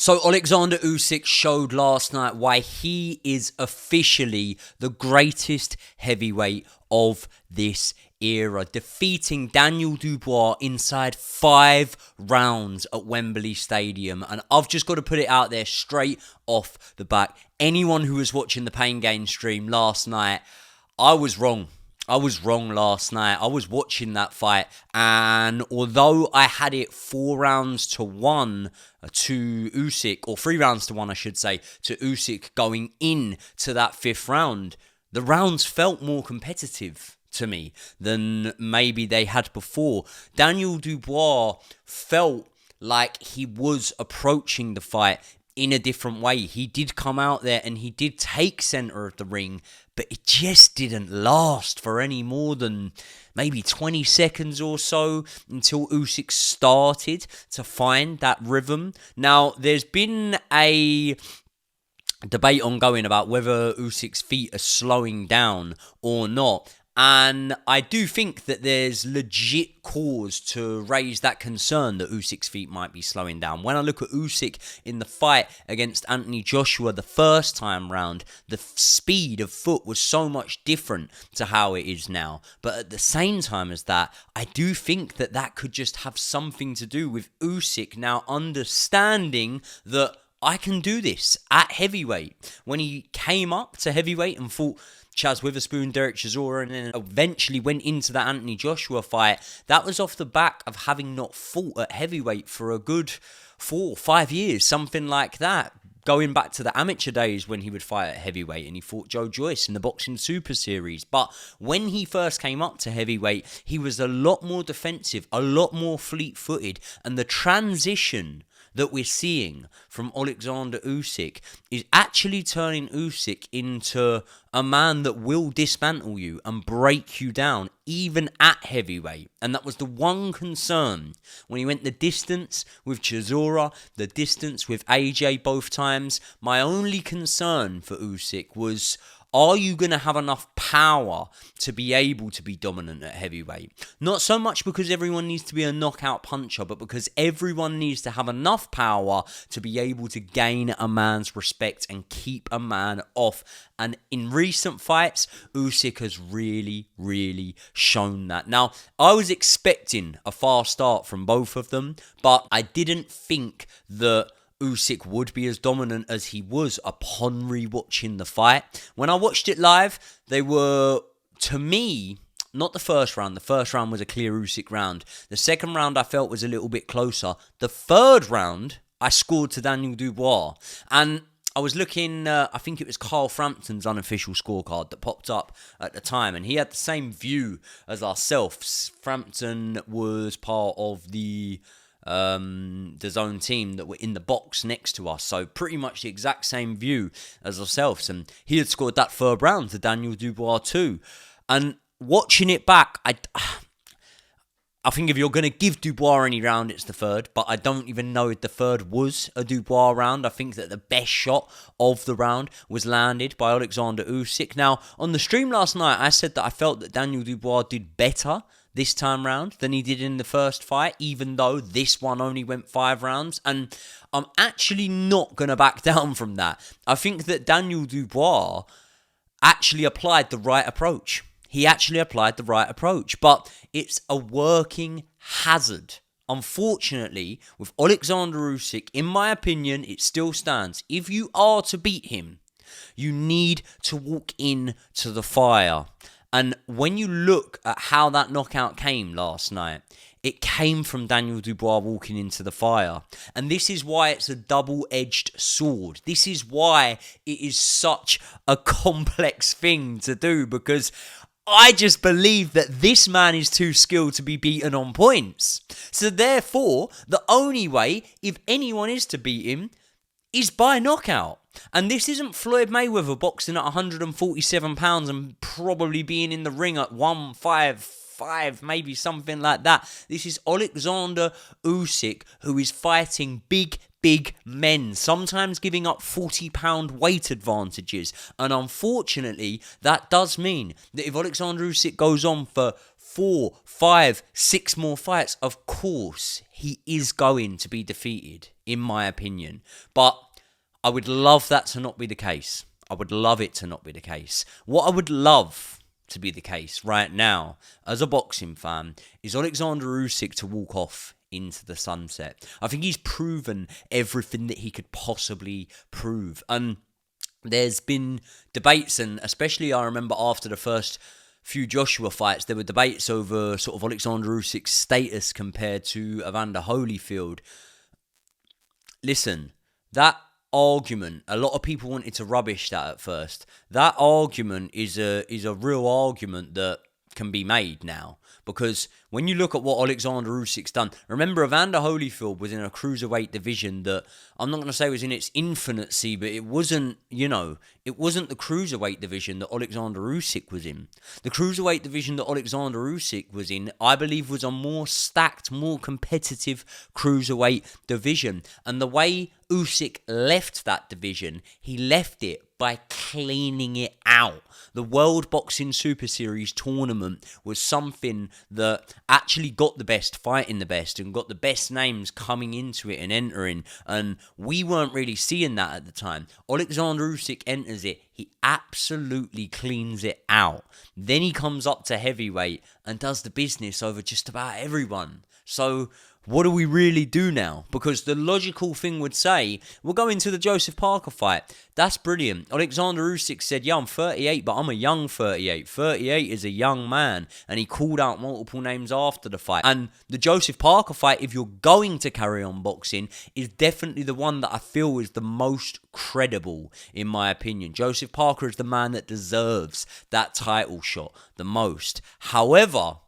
So Oleksandr Usyk showed last night why he is officially the greatest heavyweight of this era, defeating Daniel Dubois inside 5 rounds at Wembley Stadium. And I've just got to put it out there straight off the back. Anyone who was watching the Pain Gain stream last night, I was wrong. I was wrong last night. I was watching that fight, and although I had it 4 rounds to 1 to Usyk, or 3 rounds to 1, I should say, to Usyk going in to that 5th round, the rounds felt more competitive to me than maybe they had before. Daniel Dubois felt like he was approaching the fight in a different way. He did come out there and he did take centre of the ring, but it just didn't last for any more than maybe 20 seconds or so until Usyk started to find that rhythm. Now, there's been a debate ongoing about whether Usyk's feet are slowing down or not. And I do think that there's legit cause to raise that concern that Usyk's feet might be slowing down. When I look at Usyk in the fight against Anthony Joshua the first time round, the speed of foot was so much different to how it is now. But at the same time as that, I do think that that could just have something to do with Usyk now understanding that I can do this at heavyweight. When he came up to heavyweight and fought Chaz Witherspoon, Derek Chisora, and then eventually went into that Anthony Joshua fight, that was off the back of having not fought at heavyweight for a good 4 or 5 years, something like that. Going back to the amateur days when he would fight at heavyweight and he fought Joe Joyce in the Boxing Super Series. But when he first came up to heavyweight, he was a lot more defensive, a lot more fleet-footed, and the transition that we're seeing from Oleksandr Usyk is actually turning Usyk into a man that will dismantle you and break you down, even at heavyweight. And that was the one concern when he went the distance with Chisora, the distance with AJ both times. My only concern for Usyk was, are you going to have enough power to be able to be dominant at heavyweight? Not so much because everyone needs to be a knockout puncher, but because everyone needs to have enough power to be able to gain a man's respect and keep a man off. And in recent fights, Usyk has really, really shown that. Now, I was expecting a fast start from both of them, but I didn't think that Usyk would be as dominant as he was upon rewatching the fight. When I watched it live, they were, to me, not the first round. The first round was a clear Usyk round. The second round I felt was a little bit closer. The third round, I scored to Daniel Dubois. And I was looking, I think it was Carl Frampton's unofficial scorecard that popped up at the time, and he had the same view as ourselves. Frampton was part of the zone team that were in the box next to us, so pretty much the exact same view as ourselves, and he had scored that third round to Daniel Dubois too. And watching it back, I think if you're going to give Dubois any round, it's the third, but I don't even know if the third was a Dubois round. I think that the best shot of the round was landed by Oleksandr Usyk. Now, on the stream last night, I said that I felt that Daniel Dubois did better this time round than he did in the first fight, even though this one only went 5 rounds. And I'm actually not going to back down from that. I think that Daniel Dubois actually applied the right approach. He actually applied the right approach, but it's a working hazard. Unfortunately, with Oleksandr Usyk, in my opinion, it still stands. If you are to beat him, you need to walk in to the fire. And when you look at how that knockout came last night, it came from Daniel Dubois walking into the fire. And this is why it's a double-edged sword. This is why it is such a complex thing to do, because I just believe that this man is too skilled to be beaten on points. So therefore, the only way, if anyone is to beat him, is by knockout. And this isn't Floyd Mayweather boxing at 147 pounds and probably being in the ring at 155 5, maybe something like that. This is Oleksandr Usyk, who is fighting big men, sometimes giving up 40-pound weight advantages. And unfortunately, that does mean that if Oleksandr Usyk goes on for 4, 5, 6 more fights, of course, he is going to be defeated, in my opinion. But I would love that to not be the case. I would love it to not be the case. What I would love to be the case right now, as a boxing fan, is Oleksandr Usyk to walk off into the sunset. I think he's proven everything that he could possibly prove. And there's been debates, and especially I remember after the first few Joshua fights, there were debates over sort of Oleksandr Usyk's status compared to Evander Holyfield. Listen, that argument, a lot of people wanted to rubbish that at first. That argument is a real argument that can be made now. Because when you look at what Oleksandr Usyk's done, remember Evander Holyfield was in a cruiserweight division that, I'm not going to say was in its infancy, but it wasn't, it wasn't the cruiserweight division that Oleksandr Usyk was in. The cruiserweight division that Oleksandr Usyk was in, I believe, was a more stacked, more competitive cruiserweight division. And the way Usyk left that division, he left it by cleaning it out. The World Boxing Super Series tournament was something that actually got the best fighting the best and got the best names coming into it and entering, and we weren't really seeing that at the time. Oleksandr Usyk enters it, he absolutely cleans it out. Then he comes up to heavyweight and does the business over just about everyone. So what do we really do now? Because the logical thing would say, we'll go into the Joseph Parker fight. That's brilliant. Oleksandr Usyk said, yeah, I'm 38, but I'm a young 38. 38 is a young man. And he called out multiple names after the fight. And the Joseph Parker fight, if you're going to carry on boxing, is definitely the one that I feel is the most credible, in my opinion. Joseph Parker is the man that deserves that title shot the most. However,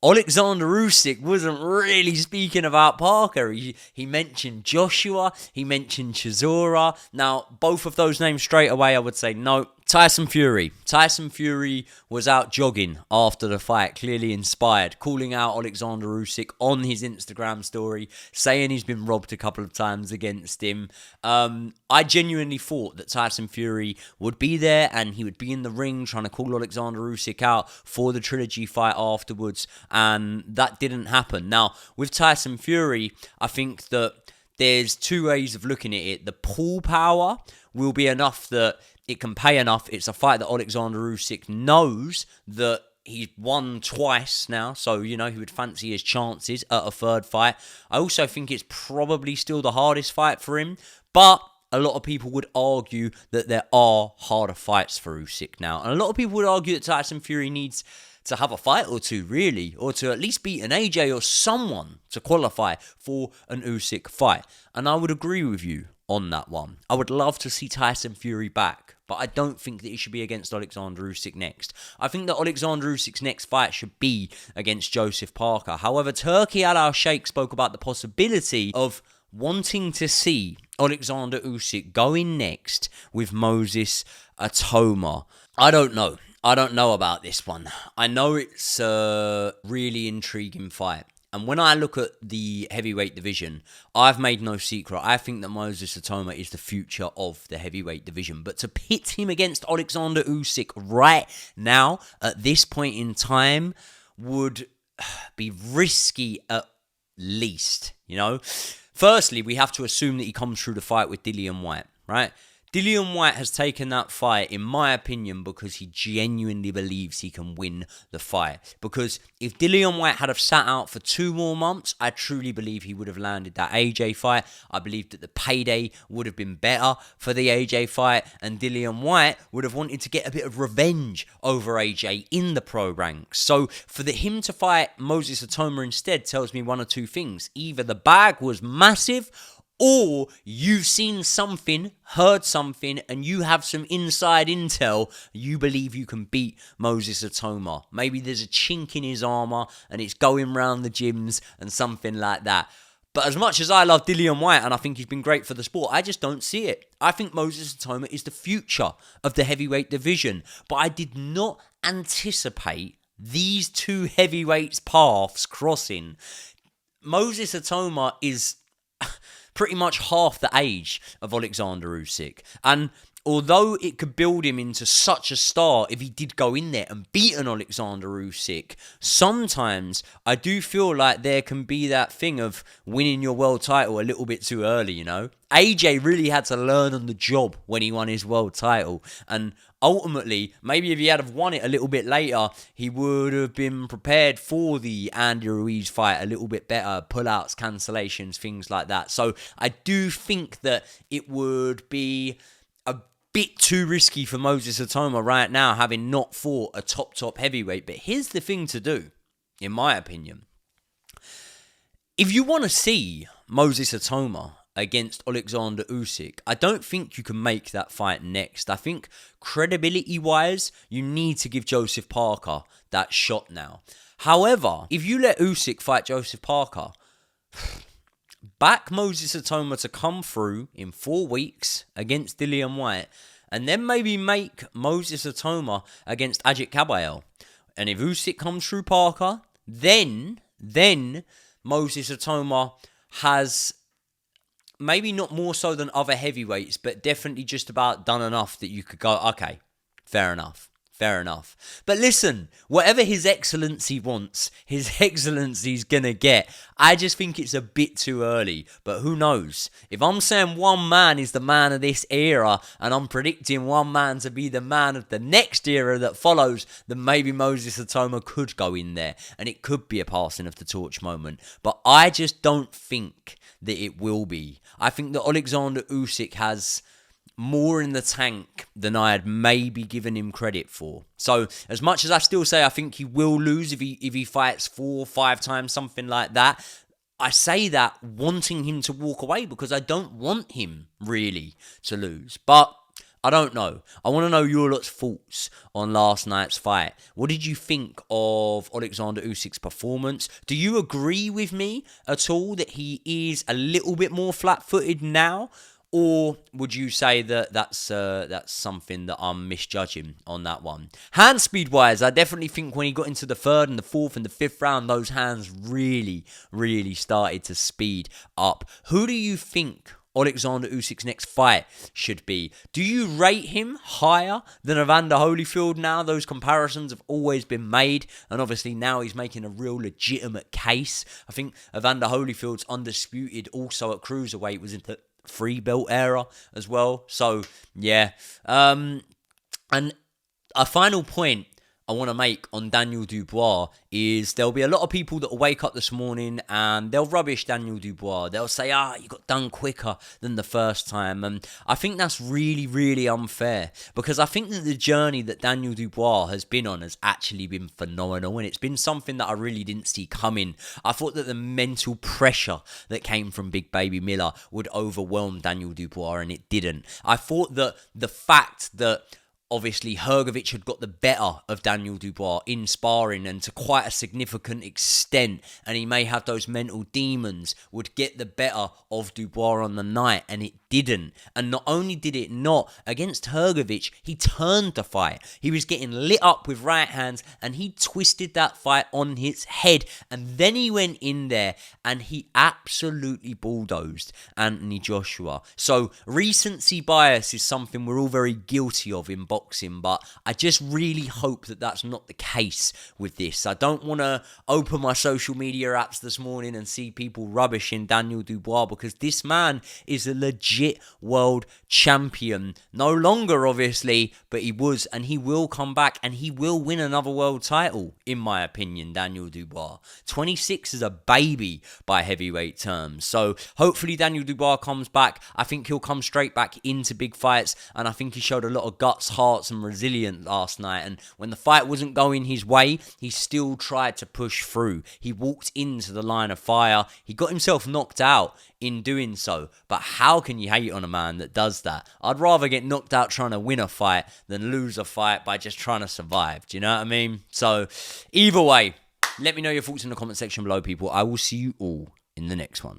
Oleksandr Usyk wasn't really speaking about Parker. He mentioned Joshua, he mentioned Chisora. Now, both of those names straight away, I would say no. Tyson Fury. Tyson Fury was out jogging after the fight, clearly inspired, calling out Oleksandr Usyk on his Instagram story, saying he's been robbed a couple of times against him. I genuinely thought that Tyson Fury would be there and he would be in the ring trying to call Oleksandr Usyk out for the trilogy fight afterwards, and that didn't happen. Now, with Tyson Fury, I think that there's two ways of looking at it. The pull power will be enough that it can pay enough. It's a fight that Oleksandr Usyk knows that he's won twice now, so, he would fancy his chances at a third fight. I also think it's probably still the hardest fight for him, but a lot of people would argue that there are harder fights for Usyk now. And a lot of people would argue that Tyson Fury needs to have a fight or two, really, or to at least beat an AJ or someone to qualify for an Usyk fight. And I would agree with you on that one. I would love to see Tyson Fury back, but I don't think that he should be against Oleksandr Usyk next. I think that Oleksandr Usyk's next fight should be against Joseph Parker. However, Turki Al-Sheikh spoke about the possibility of wanting to see Oleksandr Usyk going next with Moses Itauma. I don't know about this one. I know it's a really intriguing fight. And when I look at the heavyweight division, I've made no secret. I think that Moses Itauma is the future of the heavyweight division. But to pit him against Oleksandr Usyk right now, at this point in time, would be risky at least, Firstly, we have to assume that he comes through the fight with Dillian Whyte, right? Dillian Whyte has taken that fight, in my opinion, because he genuinely believes he can win the fight. Because if Dillian Whyte had have sat out for 2 more months, I truly believe he would have landed that AJ fight. I believe that the payday would have been better for the AJ fight, and Dillian Whyte would have wanted to get a bit of revenge over AJ in the pro ranks. So for him to fight Moses Itauma instead tells me one or two things. Either the bag was massive, or you've seen something, heard something, and you have some inside intel. You believe you can beat Moses Itauma. Maybe there's a chink in his armour and it's going round the gyms and something like that. But as much as I love Dillian Whyte and I think he's been great for the sport, I just don't see it. I think Moses Itauma is the future of the heavyweight division. But I did not anticipate these two heavyweights' paths crossing. Moses Itauma is pretty much half the age of Oleksandr Usyk. And although it could build him into such a star if he did go in there and beat an Oleksandr Usyk, sometimes I do feel like there can be that thing of winning your world title a little bit too early, you know? AJ really had to learn on the job when he won his world title. And ultimately, maybe if he had have won it a little bit later, he would have been prepared for the Andy Ruiz fight a little bit better, pullouts, cancellations, things like that. So I do think that it would be a bit too risky for Moses Itauma right now, having not fought a top heavyweight. But here's the thing to do, in my opinion. If you want to see Moses Itauma against Oleksandr Usyk, I don't think you can make that fight next. I think credibility-wise, you need to give Joseph Parker that shot now. However, if you let Usyk fight Joseph Parker, back Moses Itauma to come through in 4 weeks against Dillian Whyte, and then maybe make Moses Itauma against Ajit Kabayel. And if Usyk comes through Parker, then Moses Itauma has maybe not more so than other heavyweights, but definitely just about done enough that you could go, okay, fair enough. But listen, whatever His Excellency wants, His Excellency's gonna get. I just think it's a bit too early, but who knows? If I'm saying one man is the man of this era, and I'm predicting one man to be the man of the next era that follows, then maybe Moses Itauma could go in there, and it could be a passing of the torch moment. But I just don't think that it will be. I think that Oleksandr Usyk has more in the tank than I had maybe given him credit for. So as much as I still say I think he will lose if he fights 4 or 5 times, something like that, I say that wanting him to walk away because I don't want him really to lose. But I don't know. I want to know your lot's thoughts on last night's fight. What did you think of Oleksandr Usyk's performance? Do you agree with me at all that he is a little bit more flat-footed now? Or would you say that that's something that I'm misjudging on that one? Hand speed-wise, I definitely think when he got into the 3rd and the 4th and the 5th round, those hands really started to speed up. Who do you think Oleksandr Usyk's next fight should be? Do you rate him higher than Evander Holyfield now? Those comparisons have always been made, and obviously now he's making a real legitimate case. I think Evander Holyfield's undisputed also at cruiserweight was in the 3-belt era as well. So, yeah. And a final point I want to make on Daniel Dubois is there'll be a lot of people that will wake up this morning and they'll rubbish Daniel Dubois. They'll say, you got done quicker than the first time. And I think that's really unfair, because I think that the journey that Daniel Dubois has been on has actually been phenomenal, and it's been something that I really didn't see coming. I thought that the mental pressure that came from Big Baby Miller would overwhelm Daniel Dubois, and it didn't. I thought that the fact that obviously Hrgović had got the better of Daniel Dubois in sparring, and to quite a significant extent, and he may have those mental demons, would get the better of Dubois on the night, and it didn't. And not only did it not, against Hrgović, he turned the fight. He was getting lit up with right hands, and he twisted that fight on his head, and then he went in there and he absolutely bulldozed Anthony Joshua. So recency bias is something we're all very guilty of in boxing, but I just really hope that that's not the case with this. I don't want to open my social media apps this morning and see people rubbishing Daniel Dubois, because this man is a legit world champion. No longer, obviously, but he was, and he will come back, and he will win another world title, in my opinion, Daniel Dubois. 26 is a baby by heavyweight terms. So hopefully Daniel Dubois comes back. I think he'll come straight back into big fights, and I think he showed a lot of guts, heart, and resilience last night. And when the fight wasn't going his way, he still tried to push through. He walked into the line of fire. He got himself knocked out in doing so. But how can you hate on a man that does that? I'd rather get knocked out trying to win a fight than lose a fight by just trying to survive. Do you know what I mean? So either way, let me know your thoughts in the comment section below, people. I will see you all in the next one.